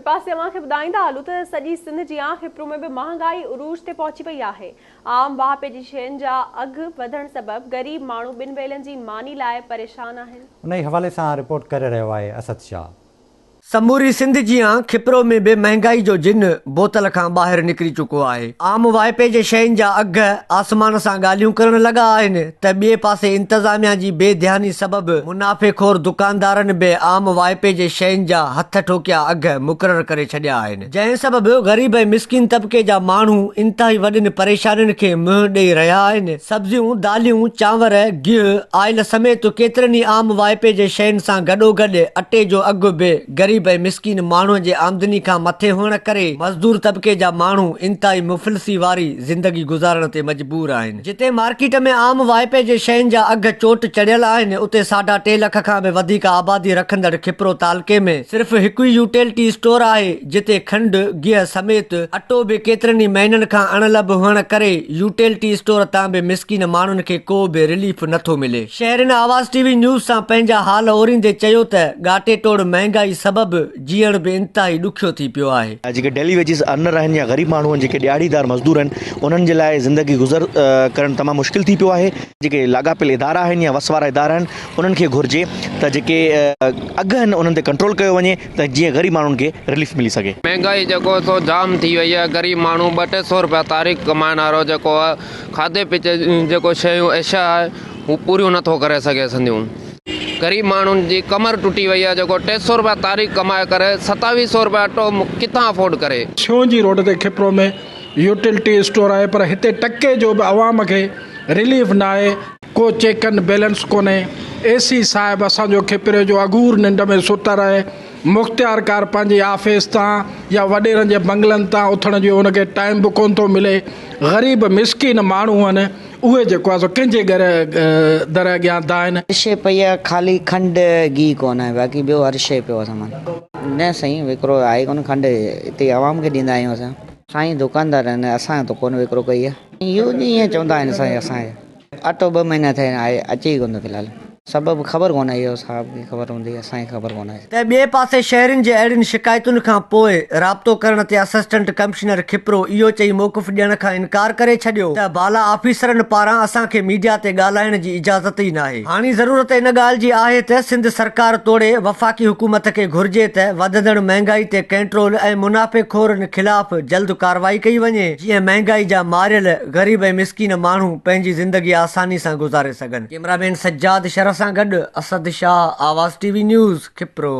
पासे अवांखे ॿुधाईंदा हलूं त सॼी सिंध जी आंख हिप्रो में बि महांगाई उरूज ते पहुची पई आहे। आम वाहपे जी शयुनि जा अघ वधण सबबि गरीब माण्हू ॿिनि वेलनि जी मानी लाइ परेशान आहिनि। उन ई हवाले सां रिपोर्ट करे रहियो आहे असद शाह। समूरी सिंध जी आंख खिप्रो में बि महांगाई जो जिन बोतल खां ॿाहिरि निकिरी चुको आहे। आम वाइपे जे शयुनि जा अघ आसमान सां ॻाल्हियूं करण लॻा आहिनि त ॿिए पासे इंतज़ामिया जी बेध्यानी सबबि मुनाफ़ेखोर दुकानदारनि बि आम वाइपे जे शयुनि जा हथ ठोकिया अघ मुक़ररु करे छॾिया आहिनि, जंहिं सबबि ग़रीब ऐं मिसकिन तबिके जा माण्हू इंतिहाई वॾियुनि परेशानियुनि खे मुंहुं ॾेई रहिया आहिनि। सब्जियूं, दालियूं, चांवर, गिहु, आयल समेत केतिरनि ई आम वाइपे जे शयुनि सां गॾोगॾु अटे जो अघु बि गरीब ऐं मिसकिन माण्हूअ जे आमदनी खां मथे हुअण करे मज़दूर तबिके जा माण्हू इंतिहाई मुफ़लिसी वारी ज़िंदगी गुज़ारण ते मजबूर आहिनि। जिते मार्केट में आम वाइपे जे शयुनि जा अघ चोट चढ़ियल आहिनि, उते 3.5 लख खां बि वधीक आबादी रखंदड़ खिप्रो तालुके में सिर्फ़ हिकु ई यूटिलिटी स्टोर आहे, जिते खंड, गिह समेत अटो बि केतिरनि ई महीननि खां अणलभ हुअण करे यूटिलिटी स्टोर तां बि मिसकिन माण्हुनि खे को बि रिलीफ नथो मिले। शहरनि आवाज़ टीवी न्यूज़ सां पंहिंजा हाल ओरींदे चयो त गाटे टोड़ महांगाई सबबि जीअण बि इंतिहाई ॾुखियो थी पियो आहे। जेके डेली वेजिस अर्नर आहिनि या ग़रीब माण्हू आहिनि, जेके ॾियाड़ीदार मज़दूर आहिनि, उन्हनि जे लाइ ज़िंदगी गुज़र करणु तमामु मुश्किल थी पियो आहे। जेके लाॻापियल इदारा आहिनि या वसवारा इदारा आहिनि, उन्हनि खे घुरिजे त जेके अघ आहिनि उन्हनि ते कंट्रोल कयो वञे त जीअं ग़रीब माण्हुनि खे रिलीफ मिली सघे। महांगाई जेको सो जाम थी वई आहे। ग़रीब माण्हू 200-200 रुपया तारीख़ कमाइण वारो जेको आहे खाधे पीते जेको शयूं एशा आहे हू पूरियूं नथो करे सघे सघंदियूं। गरीब माण्हुनि जी कमर टुटी वई आहे, जेको 300 रुपया तारीख़ कमाए करे 2700 रुपया अटो किथां अफोर्ड करे। शिवजी रोड ते खिप्रो में यूटिलिटी स्टोर आहे, पर हिते टके जो बि आवाम खे रिलीफ न आहे। को चेक एंड बैलेंस कोन्हे। AC साहिबु असांजो खिपरे जो अगूर निंड में सुतर आहे। मुख़्तियार कार पंहिंजी ऑफिस तां या वॾेरनि जे बंगलनि तां उथण जो हुनखे टाइम बि कोन थो मिले। ग़रीब मिसकिन माण्हू आहिनि, उहे जेको आहे सो कंहिंजे दर अॻियां दा आहिनि। हर शइ पई आहे, ख़ाली खंड गिहु कोन आहे, बाक़ी ॿियो हर शइ पियो आहे सामान। न साईं, विकिरो आहे कोन खंड, हिते आवाम खे ॾींदा आहियूं असां। साईं दुकानदार आहिनि, असां त कोन विकिरो कई आहे। इहो ईअं चवंदा आहिनि साईं, असांखे अटो 2 महीना थिया आहे, अचे ई कोन थो फ़िलहाल। सबबु ख़बर कोन आहे, इहो साहब खे ख़बर हूंदी, असांखे ख़बर कोन आहे। त ॿिए पासे शहरनि जे अहिड़ियुनि शिकायतुनि खां पोइ राब्तो करण ते असिस्टेंट कमिश्नर खिप्रो इहो चई मौक़िफ़ ॾियण खां इनकार करे छॾियो त बाला ऑफिसरनि पारां असांखे मीडिया ते ॻाल्हाइण जी इजाज़त ई नाहे। हाणे ज़रूरत इन ॻाल्हि जी आहे त सिंध सरकार तोड़े वफ़ाक़ी हुकूमत खे घुर्जे त वधंदड़ महांगाई ते कंट्रोल ऐं मुनाफ़ेखोरनि ख़िलाफ़ जल्द कार्रवाई कई वञे, जीअं महांगाई जा मारियल ग़रीब ऐं मिसकिन माण्हू पंहिंजी ज़िंदगी आसानी सां गुज़ारे सघनि। कैमरामैन सज्जाद शरफ सां गॾु असद शाह, आवाज़ टीवी न्यूज़, खिप्रो।